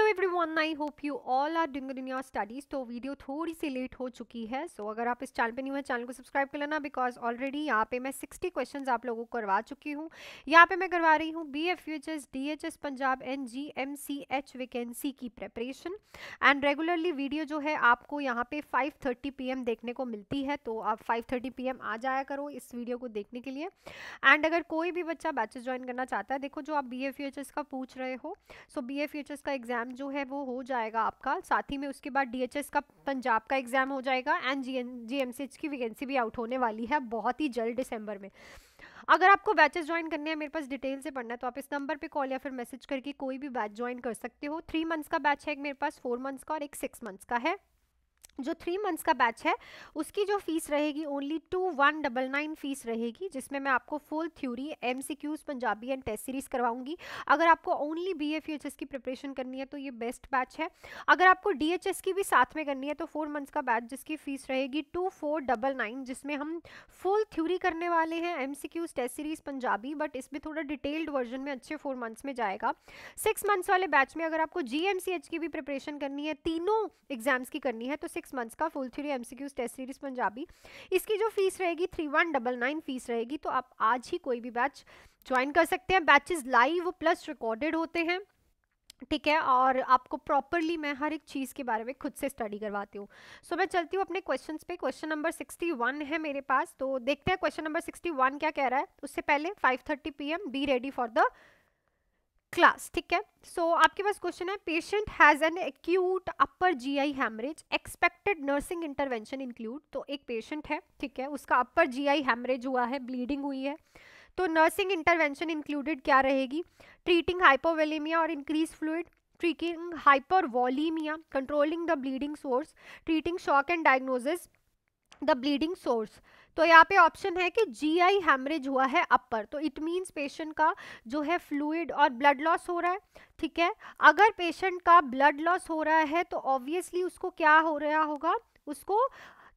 Everyone, I hope you all are doing good in your studies. तो video थोड़ी सी late हो चुकी है, सो अगर आप इस चैनल पे न्यू है चैनल को सब्सक्राइब कर लेना, बिकॉज ऑलरेडी यहाँ पे मैं 60 क्वेश्चंस आप लोगों को करवा चुकी हूँ। यहाँ पे मैं करवा रही हूँ BFUHS DHS Punjab and GMCH vacancy की प्रेपरेशन। एंड रेगुलरली वीडियो जो है आपको यहाँ पे 5:30 PM देखने को मिलती है, तो आप 5:30 PM आ जाया करो इस वीडियो को देखने के लिए। एंड अगर कोई भी बच्चा बैचेस ज्वाइन करना चाहता है, देखो जो आप BFUHS का पूछ रहे हो, सो BFUHS का एग्जाम जो है वो हो जाएगा आपका, साथ ही में उसके बाद DHS का पंजाब का एग्जाम हो जाएगा एंड GMCH की वैकेंसी भी आउट होने वाली है बहुत ही जल्द दिसंबर में। अगर आपको बैचेस ज्वाइन करने हैं, मेरे पास डिटेल से पढ़ना है, तो आप इस नंबर पे कॉल या फिर मैसेज करके कोई भी बैच ज्वाइन कर सकते हो। 3 मंथ्स का बैच है एक मेरे पास, 4 मंथ्स का और एक 6 मंथ्स का है। जो 3 मंथ्स का बैच है उसकी जो फीस रहेगी ओनली 2199 फीस रहेगी, जिसमें मैं आपको full theory, MCQs, Punjabi and test series करवाऊंगी। अगर आपको ओनली BFUHS की प्रिपरेशन करनी है तो ये बेस्ट बैच है। अगर आपको DHS की भी साथ में करनी है तो 4 मंथ्स का बैच जिसकी फीस रहेगी 2499, जिसमें हम फुल थ्योरी करने वाले हैं, MCQs, test series, Punjabi, but इसमें थोड़ा डिटेल्ड वर्जन में अच्छे 4 मंथ्स में जाएगा। 6 मंथ्स वाले बैच में अगर आपको GMCH की भी प्रिपरेशन करनी है, तीनों एग्जाम्स की करनी है, तो 6 मंथ्स का full theory, MCQs, test series, Punjabi, इसकी जो फीस रहेगी 3199 फीस रहेगी। तो आप आज ही कोई भी बैच ज्वाइन कर सकते हैं। बैचेस लाइव प्लस रिकॉर्डेड होते हैं, ठीक है, और आपको प्रॉपरली मैं हर एक चीज़ के बारे में खुद से स्टडी करवाती हूँ। सो मैं चलती हूँ अपने क्वेश्चंस पे। क्वेश्चन नंबर 61 है मेरे पास, तो देखते हैं क्वेश्चन नंबर 61 क्या कह रहा है। उससे पहले 5:30 PM be ready for the class, ठीक है। सो आपके पास क्वेश्चन है, patient has an acute upper GI haemorrhage, expected nursing intervention include. तो एक पेशेंट है, ठीक है, उसका अपर GI हैमरेज हुआ है, ब्लीडिंग हुई है, तो नर्सिंग इंटरवेंशन इंक्लूडेड क्या रहेगी? ट्रीटिंग हाइपोवोलेमिया और increase fluid, treating hypervolemia, controlling the bleeding source, treating shock and diagnosis the bleeding source. तो यहाँ पे ऑप्शन है कि GI हैमरेज हुआ है अपर, तो इट मीन्स पेशेंट का जो है फ्लूइड और ब्लड लॉस हो रहा है, ठीक है। अगर पेशेंट का ब्लड लॉस हो रहा है तो ऑब्वियसली उसको क्या हो रहा होगा, उसको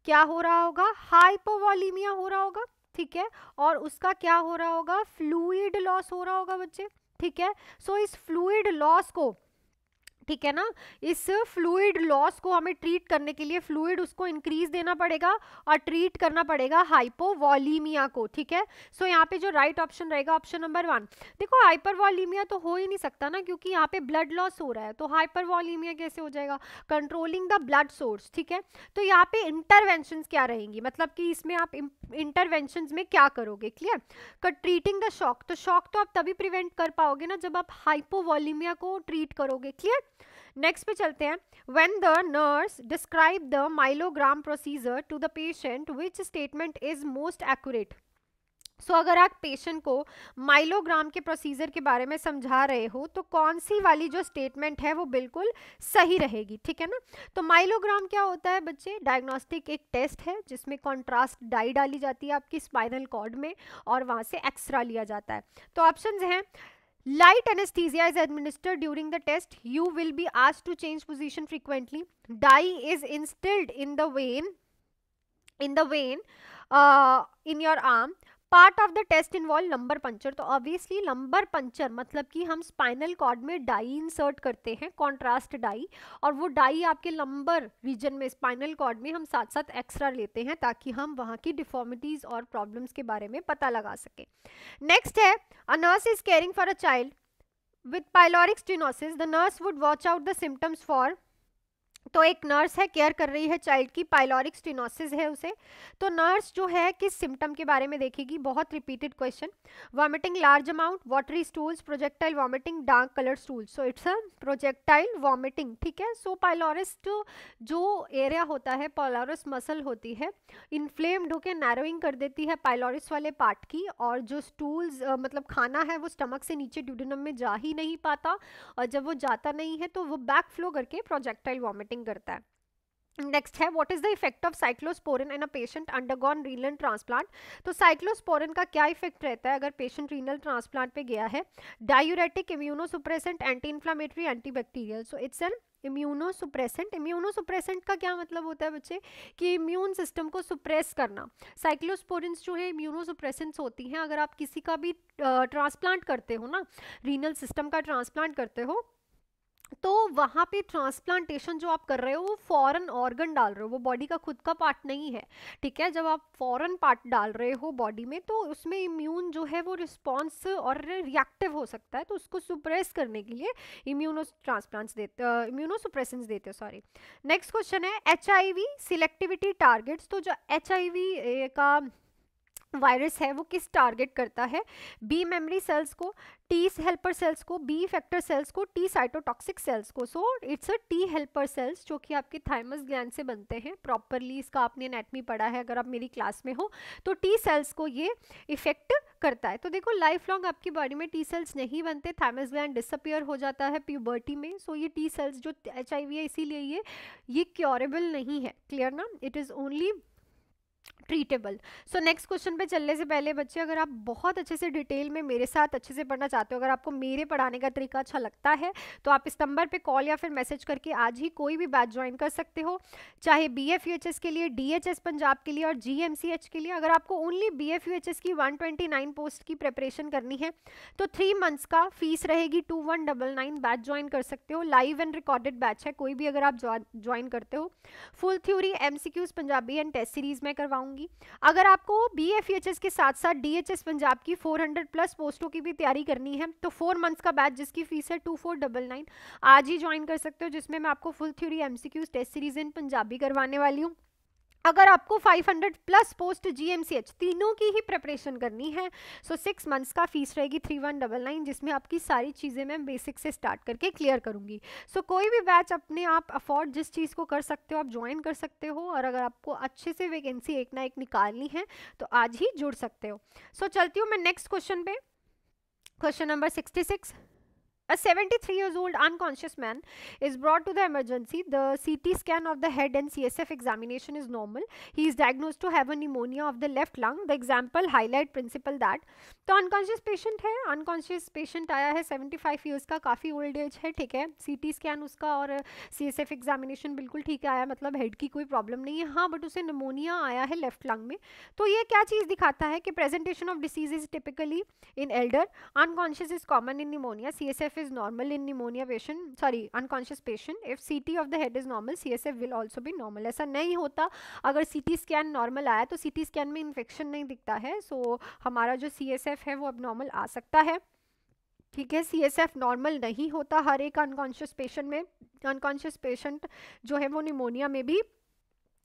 क्या हो रहा होगा, हाइपोवोलीमिया हो रहा होगा, ठीक है, और उसका क्या हो रहा होगा, फ्लूइड लॉस हो रहा होगा बच्चे, ठीक है। सो इस फ्लूइड लॉस को, ठीक है ना, इस फ्लूइड लॉस को हमें ट्रीट करने के लिए फ्लूइड उसको इंक्रीज देना पड़ेगा और ट्रीट करना पड़ेगा हाइपोवोलीमिया को, ठीक है। सो यहाँ पे जो राइट ऑप्शन रहेगा ऑप्शन नंबर 1। देखो हाइपरवोलीमिया तो हो ही नहीं सकता ना, क्योंकि यहाँ पे ब्लड लॉस हो रहा है, तो हाइपरवोलीमिया कैसे हो जाएगा? कंट्रोलिंग द ब्लड सोर्स, ठीक है। तो यहाँ पे इंटरवेंशंस क्या रहेंगी, मतलब कि इसमें आप इंटरवेंशंस में क्या करोगे, क्लियर। ट्रीटिंग द शॉक, तो शॉक तो आप तभी प्रिवेंट कर पाओगे ना जब आप हाइपोवोलीमिया को ट्रीट करोगे, क्लियर। नेक्स्ट पे चलते हैं। When the nurse describe the myelogram procedure to the patient, which statement is most accurate? So अगर आप पेशेंट को माइलोग्राम के प्रोसीजर के बारे में समझा रहे हो तो कौन सी वाली जो स्टेटमेंट है वो बिल्कुल सही रहेगी, ठीक है ना। तो माइलोग्राम क्या होता है बच्चे? डायग्नोस्टिक एक टेस्ट है जिसमें कॉन्ट्रास्ट डाई डाली जाती है आपकी स्पाइनल कॉर्ड में और वहां से एक्सरा लिया जाता है। तो ऑप्शंस हैं, light anesthesia is administered during the test, you will be asked to change position frequently, dye is instilled in the vein in your arm, part of the test involve lumbar puncture. तो obviously lumbar puncture मतलब कि हम spinal cord में dye insert करते हैं, contrast dye, और वो dye आपके लंबर रीजन में स्पाइनल कॉर्ड में हम साथ साथ एक्स्ट्रा लेते हैं ताकि हम वहाँ की डिफॉर्मिटीज और प्रॉब्लम्स के बारे में पता लगा सकें। नेक्स्ट है, a nurse is caring for a child with pyloric stenosis, the nurse would watch out the symptoms for. तो एक नर्स है, केयर कर रही है चाइल्ड की, पाइलोरिक स्टेनोसिस है उसे, तो नर्स जो है किस सिम्टम के बारे में देखेगी? बहुत repeated question. Vomiting large amount, watery stools, projectile vomiting, dark colour stools. So it's a projectile vomiting, ठीक है। सो पाइलोरिस जो एरिया होता है, पाइलोरिस मसल होती है, इन्फ्लेम्ड होकर नैरोइंग कर देती है पाइलोरिस वाले पार्ट की, और जो स्टूल्स मतलब खाना है वो स्टमक से नीचे ड्यूडेनम में जा ही नहीं पाता, और जब वो जाता नहीं है तो वो बैक फ्लो करके प्रोजेक्टाइल वॉमिटिंग करता है। नेक्स्ट है, what is the effect of cyclosporine in a patient undergone renal transplant? तो साइक्लोस्पोरिन का क्या इफेक्ट रहता है अगर पेशेंट रीनल ट्रांसप्लांट पे गया है? Diuretic, immunosuppressant, anti inflammatory, antibacterial. So it's an immunosuppressant. Immunosuppressant का क्या मतलब होता है बच्चे? कि इम्यून सिस्टम को सुप्रेस करना। साइक्लोस्पोरिन्स जो है इम्यूनोसुप्रेसेंट्स होती हैं। अगर आप किसी का भी ट्रांसप्लांट करते हो ना, रीनल सिस्टम का ट्रांसप्लांट करते हो, तो वहाँ पे ट्रांसप्लांटेशन जो आप कर रहे हो वो फॉरेन ऑर्गन डाल रहे हो, वो बॉडी का खुद का पार्ट नहीं है, ठीक है। जब आप फॉरेन पार्ट डाल रहे हो बॉडी में तो उसमें इम्यून जो है वो रिस्पॉन्स और रिएक्टिव हो सकता है, तो उसको सुप्रेस करने के लिए इम्यूनोसुप्रेसेंट्स देते हो, सॉरी। नेक्स्ट क्वेश्चन है HIV सिलेक्टिविटी टारगेट्स। तो जो HIV का वायरस है वो किस टारगेट करता है? बी मेमोरी सेल्स को, टी हेल्पर सेल्स को, बी इफेक्टर सेल्स को, टी साइटोटॉक्सिक सेल्स को। सो it's a T helper cells जो कि आपके थाइमस ग्लैंड से बनते हैं। प्रॉपरली इसका आपने एनाटॉमी पढ़ा है अगर आप मेरी क्लास में हो। तो टी सेल्स को ये इफेक्ट करता है। तो देखो लाइफ लॉन्ग आपकी बॉडी में टी सेल्स नहीं बनते, थाइमस ग्लैंड डिसअपियर हो जाता है प्यूबर्टी में। सो ये टी सेल्स जो HIV है इसीलिए ये क्योरेबल नहीं है, क्लियर ना, it is only treatable. So next question पे चलने से पहले बच्चे, अगर आप बहुत अच्छे से डिटेल में मेरे साथ अच्छे से पढ़ना चाहते हो, अगर आपको मेरे पढ़ाने का तरीका अच्छा लगता है तो आप इस नंबर पे कॉल या फिर मैसेज करके आज ही कोई भी बैच ज्वाइन कर सकते हो, चाहे BF UHS के लिए, DHS पंजाब के लिए और GMCH के लिए। अगर आपको ओनली BF UHS की 129 पोस्ट की प्रिपरेशन करनी है तो 3 मंथ्स का फीस रहेगी 2199। बैच ज्वाइन कर सकते हो, लाइव एंड रिकॉर्डेड बैच है, कोई भी अगर आप ज्वाइन करते हो। Full theory MCQs Punjabi and test series में करवाऊंगी। अगर आपको BF UHS के साथ साथ DHS पंजाब की 400+ पोस्टों की भी तैयारी करनी है तो 4 मंथ्स का बैच जिसकी फीस है 2499 आज ही ज्वाइन कर सकते हो, जिसमें मैं आपको full theory MCQs test series in Punjabi करवाने वाली हूँ। अगर आपको 500+ पोस्ट GMCH तीनों की ही प्रिपरेशन करनी है सो 6 मंथ्स का फीस रहेगी 3199, जिसमें आपकी सारी चीज़ें मैं बेसिक से स्टार्ट करके क्लियर करूंगी। सो कोई भी बैच अपने आप अफोर्ड जिस चीज़ को कर सकते हो आप ज्वाइन कर सकते हो, और अगर आपको अच्छे से वैकेंसी एक ना एक निकालनी है तो आज ही जुड़ सकते हो। सो चलती हूँ मैं नेक्स्ट क्वेश्चन पे, question number 66। A 73 years old unconscious man is brought to the emergency. The CT scan of the head and CSF examination is normal. He is diagnosed to have a pneumonia of the left lung. The example highlight principle that. तो unconscious patient है, unconscious patient आया है 75 years का, काफ़ी old age है, ठीक है। CT scan उसका और CSF एग्जामिनेशन बिल्कुल ठीक आया, मतलब हेड की कोई प्रॉब्लम नहीं है, हाँ बट उसे निमोनिया आया है लेफ्ट लंग में। तो ये क्या चीज़ दिखाता है कि presentation of disease is typically in Elder, unconscious is common in pneumonia, CSF is normal in pneumonia patient, sorry unconscious patient. If CT of the head is normal, CSF will also be normal. ऐसा नहीं होता, अगर CT scan normal आया तो CT scan में infection नहीं दिखता है, सो हमारा जो CSF है वो अब नॉर्मल आ सकता है, ठीक है। CSF नॉर्मल नहीं होता हर एक अनकॉन्शियस पेशेंट में, अनकॉन्शियस पेशेंट जो है वो निमोनिया में भी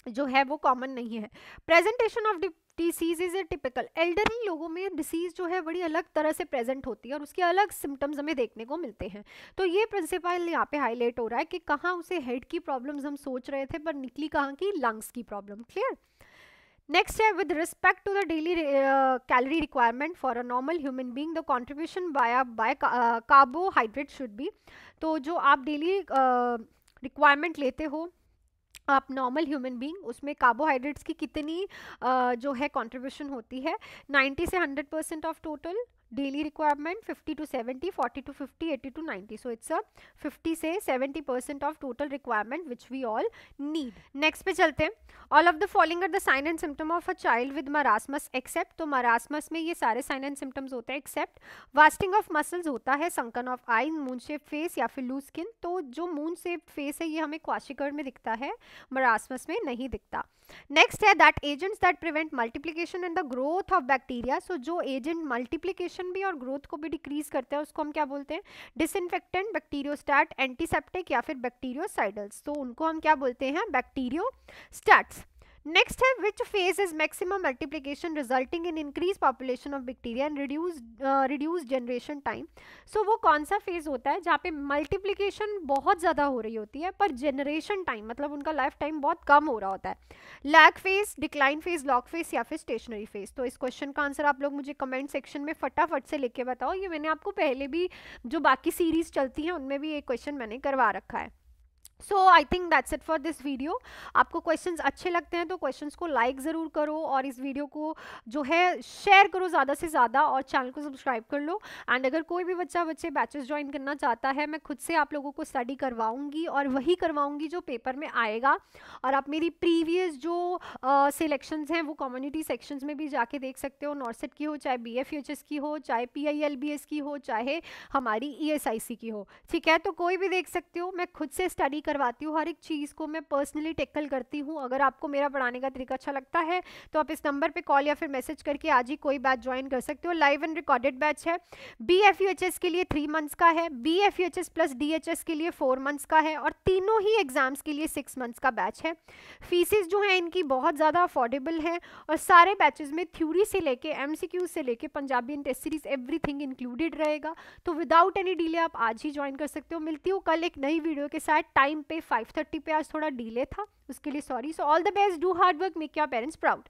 जो है वो कॉमन नहीं है। Presentation of disease is a typical, elderly लोगों में डिसीज जो है बड़ी अलग तरह से प्रेजेंट होती है और उसके अलग सिम्टम्स हमें देखने को मिलते हैं। तो ये प्रिंसिपल यहाँ पे हाईलाइट हो रहा है कि कहाँ उसे हेड की प्रॉब्लम्स हम सोच रहे थे पर निकली कहाँ की, लंग्स की प्रॉब्लम, क्लियर। नेक्स्ट है with respect to the daily calorie requirement for a normal human being the contribution by carbohydrate should be. तो जो आप डेली रिक्वायरमेंट लेते हो आप नॉर्मल ह्यूमन बीइंग, उसमें कार्बोहाइड्रेट्स की कितनी जो है कंट्रीब्यूशन होती है, 90 से 100% of total daily requirement, 50 to 70, 40 to 50, 80 to 90, so it's a 50 से 70% of total requirement which we all need. Next पे चलते हैं। All of the following are the sign and symptom of a child with marasmus except, तो marasmus में ये सारे sign and symptoms होते हैं एक्सेप्ट वास्टिंग ऑफ मसल्स होता है, sunken of I, moon shape face या फिर लूज स्किन। तो जो मून शेप फेस है ये हमें क्वाशिकर में दिखता है, मरासमस में नहीं दिखता। नेक्स्ट है that agents that prevent multiplication and the growth of bacteria, so जो एजेंट मल्टीप्लिकेशन भी और ग्रोथ को भी डिक्रीज करते हैं उसको हम क्या बोलते हैं, डिसइंफेक्टेंट, बैक्टीरियोस्टैट, एंटीसेप्टिक या फिर बैक्टीरियोसाइडल्स, तो उनको हम क्या बोलते हैं, बैक्टीरियोस्टैट्स। नेक्स्ट है which phase is maximum multiplication resulting in increase population of bacteria and reduce generation time, so वो कौन सा फेज होता है जहाँ पे मल्टीप्लिकेशन बहुत ज़्यादा हो रही होती है पर जनरेशन टाइम मतलब उनका लाइफ टाइम बहुत कम हो रहा होता है, lag phase, decline phase, log phase या फिर स्टेशनरी फेज। तो इस क्वेश्चन का आंसर आप लोग मुझे कमेंट सेक्शन में फटाफट से लिख के बताओ, ये मैंने आपको पहले भी जो बाकी सीरीज चलती हैं उनमें भी एक क्वेश्चन मैंने करवा रखा है। So I think that's it for this video. आपको क्वेश्चंस अच्छे लगते हैं तो क्वेश्चंस को लाइक ज़रूर करो और इस वीडियो को जो है शेयर करो ज़्यादा से ज़्यादा और चैनल को सब्सक्राइब कर लो। एंड अगर कोई भी बच्चे बैचेस ज्वाइन करना चाहता है, मैं खुद से आप लोगों को स्टडी करवाऊंगी और वही करवाऊंगी जो पेपर में आएगा। और आप मेरी प्रीवियस जो सिलेक्शंस हैं वो कम्युनिटी सेक्शंस में भी जाके देख सकते हो, नॉर्सेट की हो, चाहे BFUHS की हो, चाहे PILBS की हो, चाहे हमारी ESIC की हो। ठीक है, तो कोई भी देख सकते हो। मैं खुद से स्टडी करवाती हूँ, हर एक चीज़ को मैं पर्सनली टेकल करती हूँ। अगर आपको मेरा पढ़ाने का तरीका अच्छा लगता है तो आप इस नंबर पे कॉल या फिर मैसेज करके आज ही कोई बैच ज्वाइन कर सकते हो। लाइव एंड रिकॉर्डेड बैच है। BFUHS के लिए 3 मंथ्स का है, BFUHS प्लस DHS के लिए 4 मंथ्स का है और तीनों ही एग्जाम्स के लिए 6 मंथ्स का बैच है। फीसेस जो है इनकी बहुत ज़्यादा अफोर्डेबल है और सारे बैचेस में थ्योरी से लेके MCQ से लेके Punjabi and test series everything included रहेगा। तो विदाउट एनी डिले आप आज ही ज्वाइन कर सकते हो। मिलती हूँ कल एक नई वीडियो के साथ टाइम पे 5:30 पे। आज थोड़ा डिले था, उसके लिए sorry. So all the best, do hard work, make your parents proud.